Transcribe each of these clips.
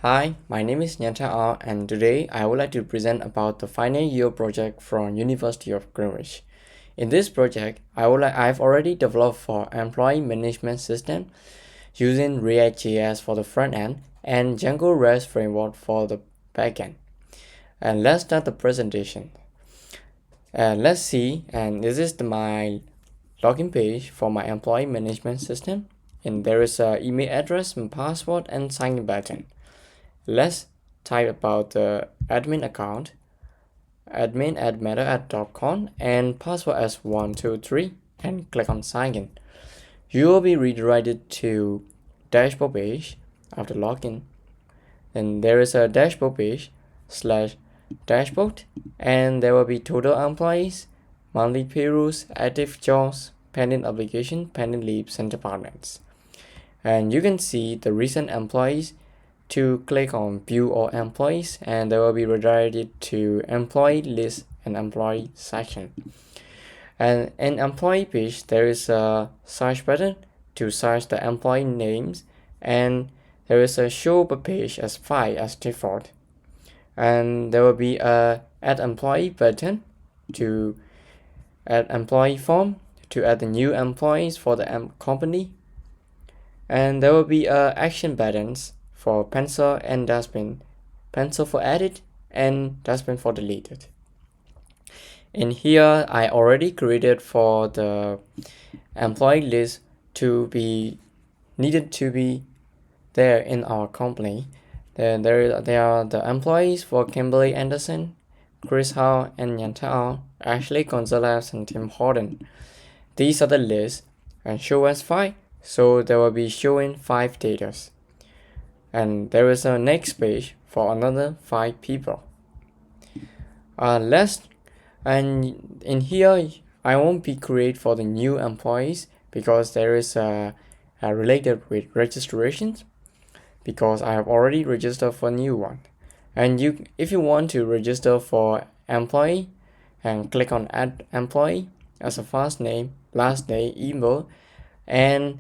Hi, my name is Nyata R, and today I would like to present about the final year project from University of Greenwich. In this project, I've already developed for employee management system using React.js for the front end and Django REST framework for the back end. And let's start the presentation. Let's see, and this is my login page for my employee management system, and there is an email address and password and sign in button. Let's type about the admin account, admin@metaad.com, and password as 123, and click on sign in. You will be redirected to dashboard page after login. Then there is a dashboard page /dashboard, and there will be total employees, monthly payrolls, active jobs, pending application, pending leaves, and departments. And you can see the recent employees. To click on view all employees, and they will be redirected to employee list and employee section. And in employee page, there is a search button to search the employee names, and there is a show per page as file as default. And there will be a add employee button to add employee form to add the new employees for the company. And there will be action buttons for pencil and dustbin, pencil for edit and dustbin for deleted. In here, I already created for the employee list to be needed to be there in our company. Then there are the employees for Kimberly Anderson, Chris Howe, and Nyanta R, Ashley Gonzalez, and Tim Horton. These are the lists and show as 5, so there will be showing 5 data. And there is a next page for another 5 people. And in here I won't be create for the new employees because there is a related with registrations, because I have already registered for a new one. And if you want to register for employee, and click on add employee as a first name, last name, email, and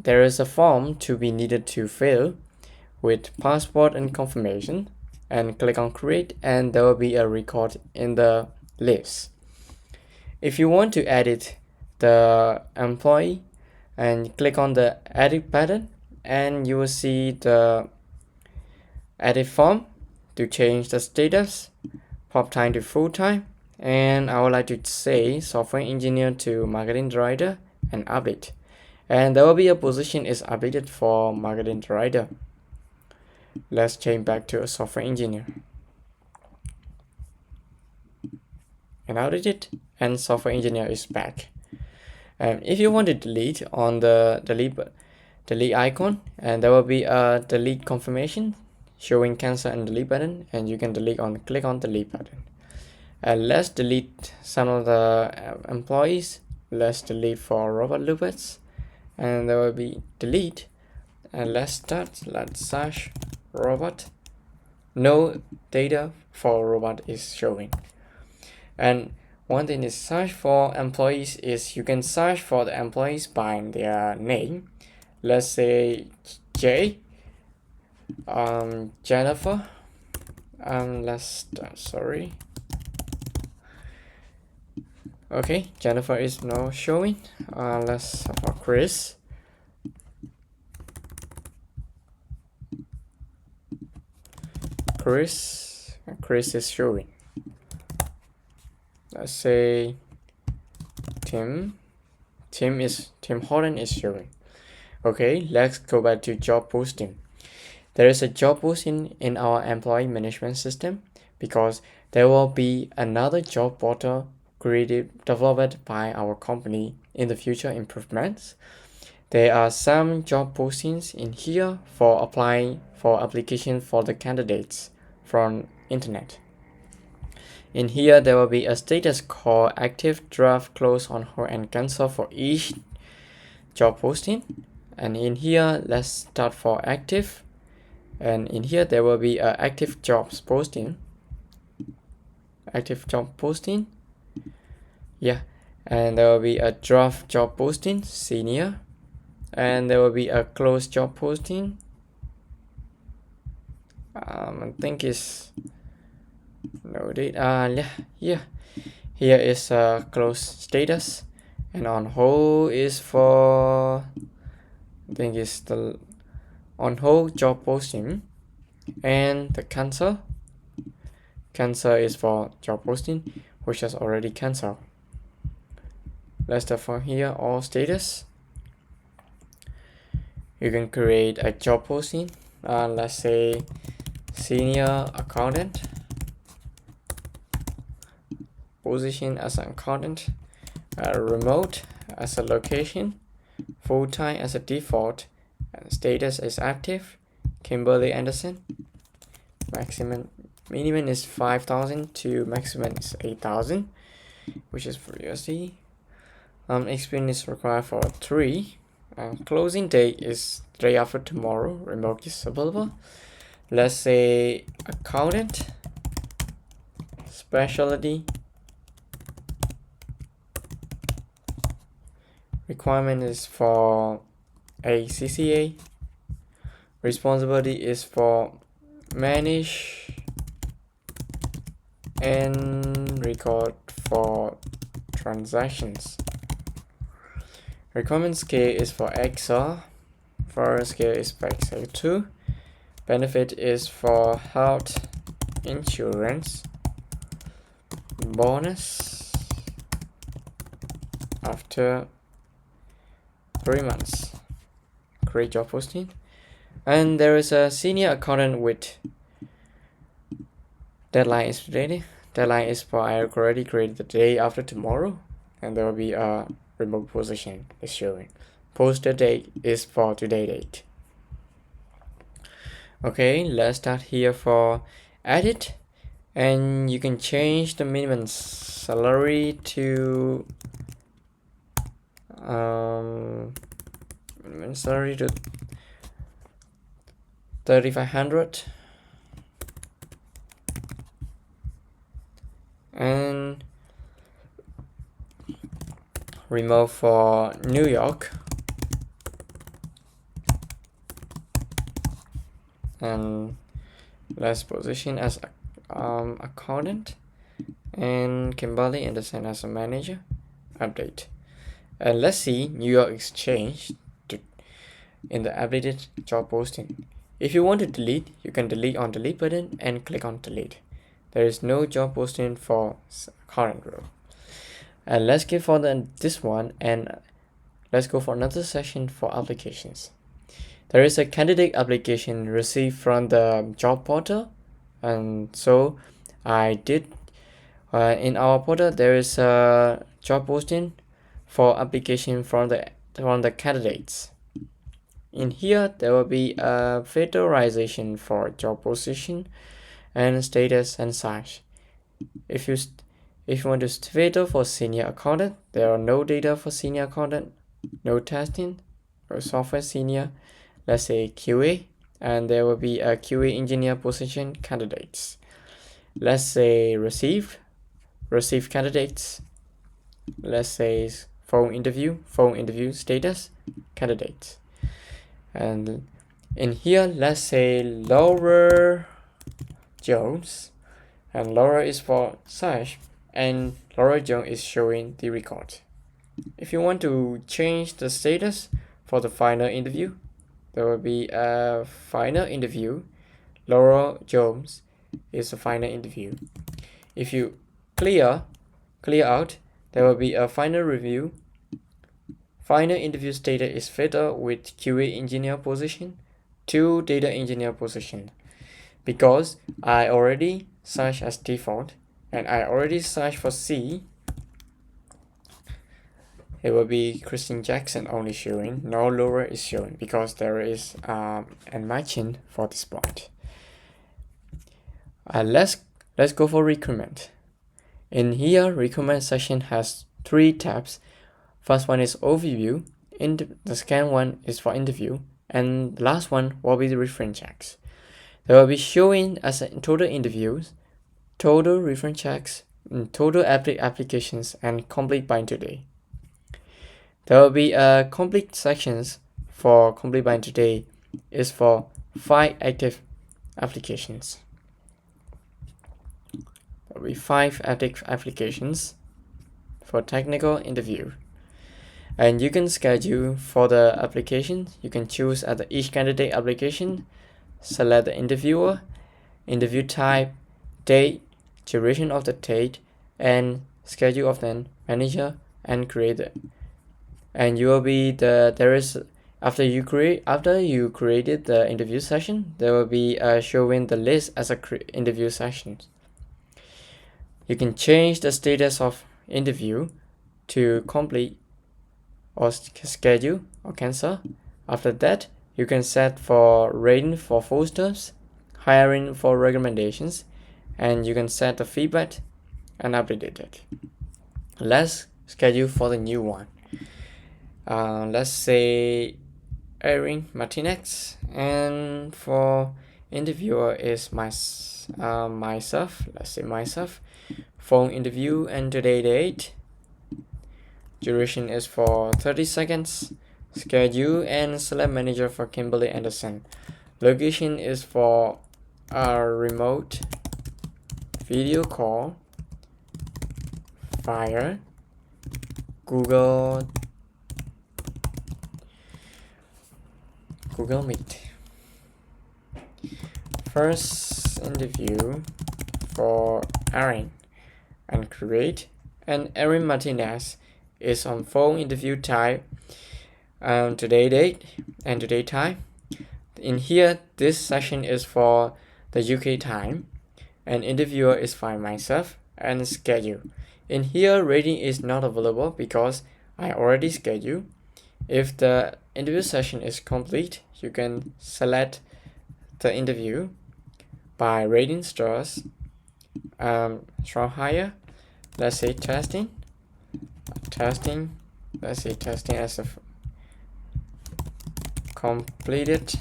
there is a form to be needed to fill with passport and confirmation, and click on create, and there will be a record in the list. If you want to edit the employee, and click on the edit button, and you will see the edit form to change the status part-time to full-time, and I would like to say software engineer to marketing director and update. And there will be a position is updated for marketing director. Let's change back to a software engineer. And update it, and software engineer is back. And if you want to delete, on the delete icon, and there will be a delete confirmation showing cancel and delete button, and you can click on delete button. And let's delete some of the employees. Let's delete for Robert Lupetz, and there will be delete, and let's search Robert. No data for Robert is showing. And one thing is search for employees is you can search for the employees by their name. Let's say J, Jennifer, okay, Jennifer is now showing. Let's for Chris. Chris is showing. Let's say Tim Horton is showing. Okay, let's go back to job posting. There is a job posting in our employee management system because there will be another job portal developed by our company in the future improvements. There are some job postings in here for applying for application for the candidates from internet. In here, there will be a status called active, draft, close, on hold, and cancel for each job posting. And in here, let's start for active. And in here, there will be a active jobs posting. Active job posting. Yeah. And there will be a draft job posting, senior. And there will be a closed job posting. I think it's noted. Yeah. Here is close status, and on hold is for, I think it's the on hold job posting, and the cancel is for job posting which has already canceled. Let's start from here, all status. You can create a job posting, let's say senior accountant, position as an accountant, remote as a location, full-time as a default, and status is active, Kimberly Anderson. Minimum is 5,000 to maximum is 8,000, which is for USD. Experience is required for 3. Closing date is day after tomorrow. Remote is available. Let's say accountant, specialty, requirement is for ACCA, responsibility is for manage and record for transactions. Requirement scale is for Excel. Foreign scale is for Excel 2. Benefit is for health insurance. Bonus after 3 months. Create job posting. And there is a senior accountant with deadline is today. Deadline is for I already created the day after tomorrow, and there will be a remote position is showing. Posted date is for today date. Okay, let's start here for edit, and you can change the minimum salary to 3,500, and remote for New York, and let's position as accountant, and Kimberly Anderson as a manager. Update, and let's see New York is changed in the updated job posting. If you want to delete, you can delete on delete button and click on delete. There is no job posting for current role. And let's get for this one, and let's go for another section for applications. There is a candidate application received from the job portal, and so I did in our portal there is a job posting for application from the candidates. In here there will be a filterization for job position and status and size. If you want to filter for senior accountant, there are no data for senior accountant, no testing, or software senior, let's say QA, and there will be a QA engineer position candidates. Let's say receive candidates, let's say phone interview status candidates. And in here, let's say Laura Jones, and Laura is for search, and Laura Jones is showing the record. If you want to change the status for the final interview, there will be a final interview. Laura Jones is a final interview. If you clear out, there will be a final review. Final interview status is filtered with QA engineer position to data engineer position, because I already searched as default and I already searched for C. It will be Christine Jackson only showing, no Laura is showing, because there is a matching for this point. Let's go for recruitment. In here, recruitment section has 3 tabs. First one is overview, the second one is for interview, and the last one will be the reference checks. They will be showing as total interviews, total reference checks, total applications, and complete by today. There will be complete sections for complete by today is for 5 active applications. There will be 5 active applications for technical interview. And you can schedule for the application. You can choose at each candidate application, select the interviewer, interview type, date, duration of the date, and schedule of the manager and creator. And you will be after you created the interview session, there will be showing the list as a interview sessions. You can change the status of interview to complete or schedule or cancel. After that, you can set for rating for full stops, hiring for recommendations, and you can set the feedback and update it. Let's schedule for the new one. Let's say Erin Martinez, and for interviewer is myself. Let's say myself. Phone interview and today date. Duration is for 30 seconds. Schedule and select manager for Kimberly Anderson. Location is for a remote video call via Google Meet. First interview for Erin and create, and Erin Martinez is on phone interview type, today date and today time. In here, this session is for the UK time, and interviewer is for myself, and schedule. In here, rating is not available because I already scheduled. If the interview session is complete, you can select the interview by rating stars, strong higher. Let's say testing. Let's say testing as a completed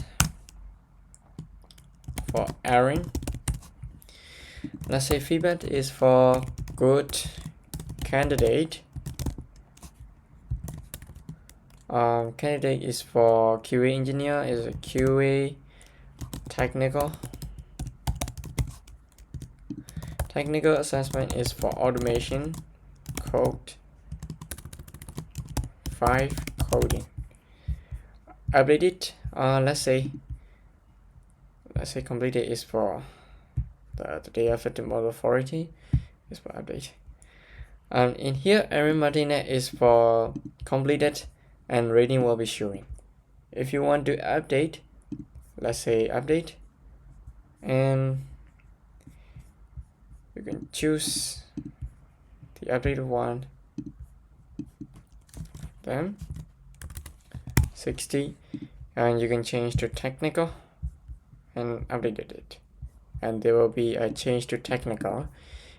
for Erin. Let's say feedback is for good candidate. Candidate is for QA engineer, is a QA technical. Technical assessment is for automation, code 5 coding. Updated, let's say completed is for the day after the model authority is for update. In here, Erin Martinez is for completed, and rating will be showing. If you want to update, let's say update, and you can choose the updated one, then 60, and you can change to technical and updated it, and there will be a change to technical.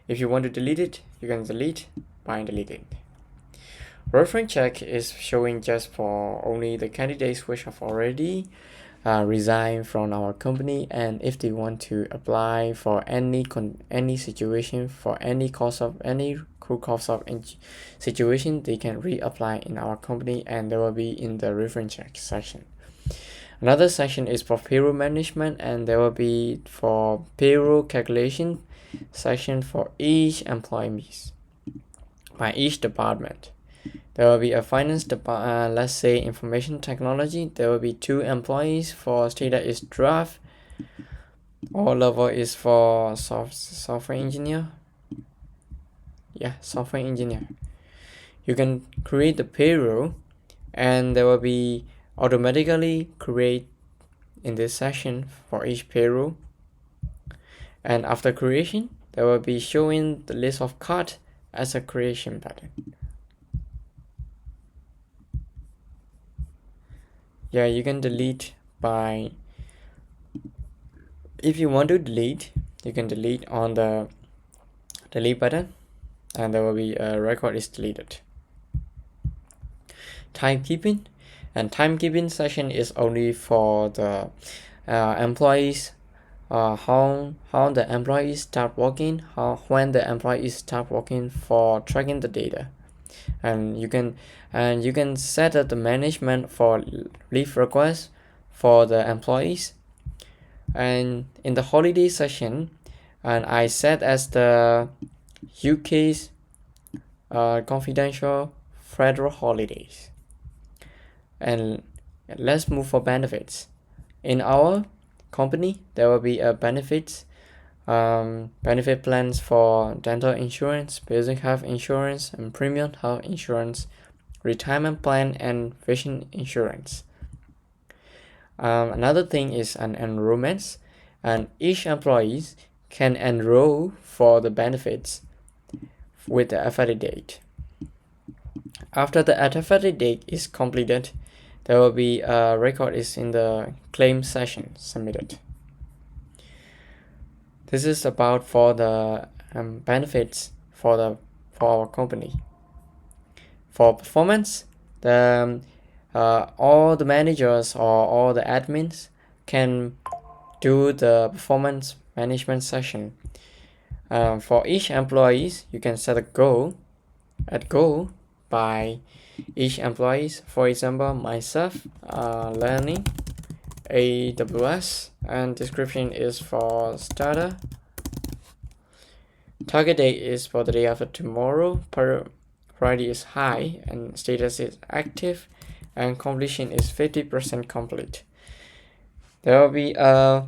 If you want to delete it, you can delete by deleting. Reference check is showing just for only the candidates which have already resigned from our company, and if they want to apply for any situation, for any crew course of situation, they can reapply in our company, and they will be in the reference check section. Another section is for payroll management, and there will be for payroll calculation section for each employee by each department. There will be a finance department, let's say information technology. There will be 2 employees for status is draft. All level is for software engineer. Yeah, software engineer. You can create the payroll, and there will be automatically create in this section for each payroll. And after creation, there will be showing the list of card as a creation button. Yeah, you can delete by, if you want to delete, you can delete on the delete button, and there will be a record is deleted. Timekeeping, and timekeeping session is only for the employees, how the employees start working, when the employees start working, for tracking the data. And you can set up the management for leave requests for the employees, And in the holiday session, and I set as the UK's confidential federal holidays. And let's move for benefits. In our company, there will be a benefit plans for dental insurance, basic health insurance, and premium health insurance, retirement plan, and vision insurance. Another thing is an enrollments, and each employee can enroll for the benefits with the effective date. After the effective date is completed, there will be a record is in the claim session submitted. This is about for the benefits for our company. For performance, the all the managers or all the admins can do the performance management session. For each employees, you can set a goal by each employees. For example, myself, learning AWS, and description is for starter. Target date is for the day after tomorrow. Priority is high and status is active, and completion is 50% complete. There will be a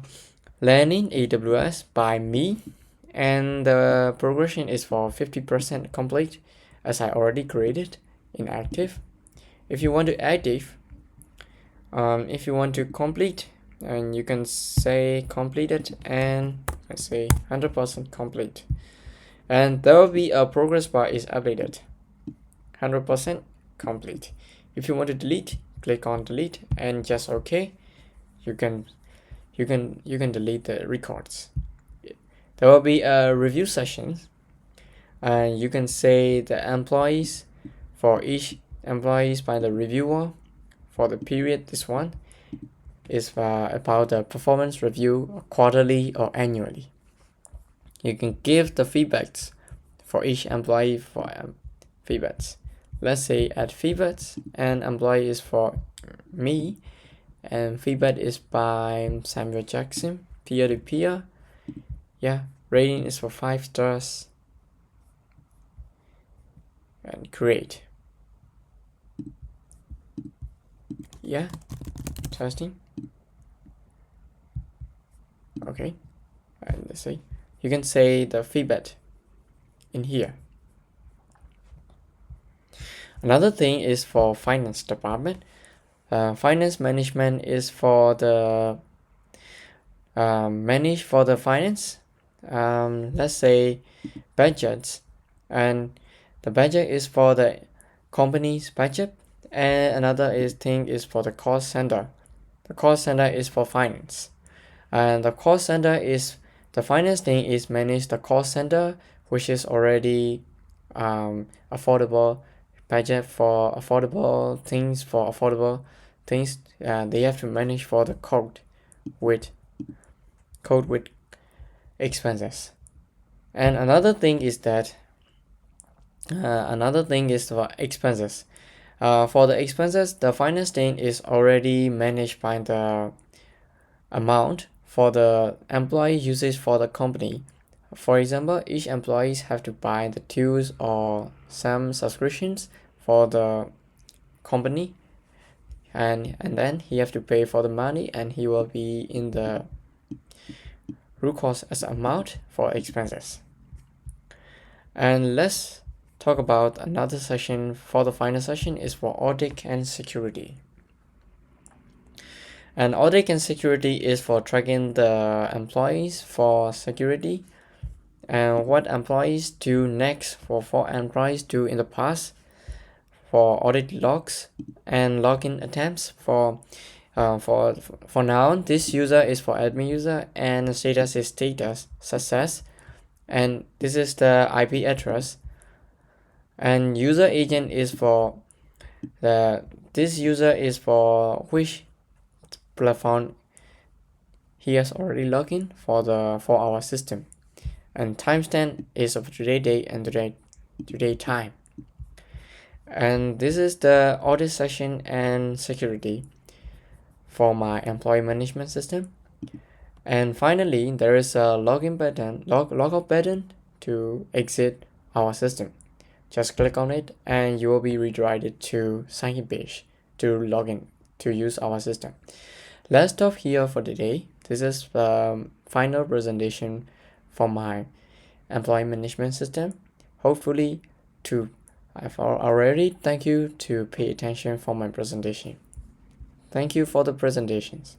learning AWS by me, and the progression is for 50% complete, as I already created in active. If you want to active, if you want to complete, and you can say completed, and let's say 100% complete, and there will be a progress bar is updated 100% complete. If you want to delete, click on delete and just OK. You can delete the records. There will be a review session, and you can say the employees for each employees by the reviewer for the period. This one is about the performance review quarterly or annually. You can give the feedbacks for each employee for feedbacks. Let's say add feedbacks, and employee is for me, and feedback is by Samuel Jackson, peer to peer. Yeah, rating is for 5 stars, and create. Yeah, testing. Okay, and let's see. You can say the feedback in here. Another thing is for finance department. Finance management is for the manage for the finance. Let's say budgets, and the budget is for the company's budget, and another thing is for the cost center. The cost center is for finance, and the cost center is the finance thing is manage the cost center, which is already affordable budget for affordable things. They have to manage for the code with expenses. And another thing is for expenses. For the expenses, the finance thing is already managed by the amount for the employee usage for the company. For example, each employees have to buy the tools or some subscriptions for the company, and then he have to pay for the money, and he will be in the root cause as amount for expenses. And let's talk about another session. For the final session is for audit and security. And audit and security is for tracking the employees for security, and what employees do next, for employees do in the past, for audit logs and login attempts. For now, this user is for admin user, and status is status success, and this is the IP address. And user agent is for this user is for which platform he has already logged in for our system. And timestamp is of today date and today time. And this is the audit session and security for my employee management system. And finally, there is a login button, logout button to exit our system. Just click on it and you will be redirected to sign in page to log in to use our system. Let's stop here for today. This is the final presentation for my employee management system. Hopefully I've already thank you to pay attention for my presentation. Thank you for the presentations.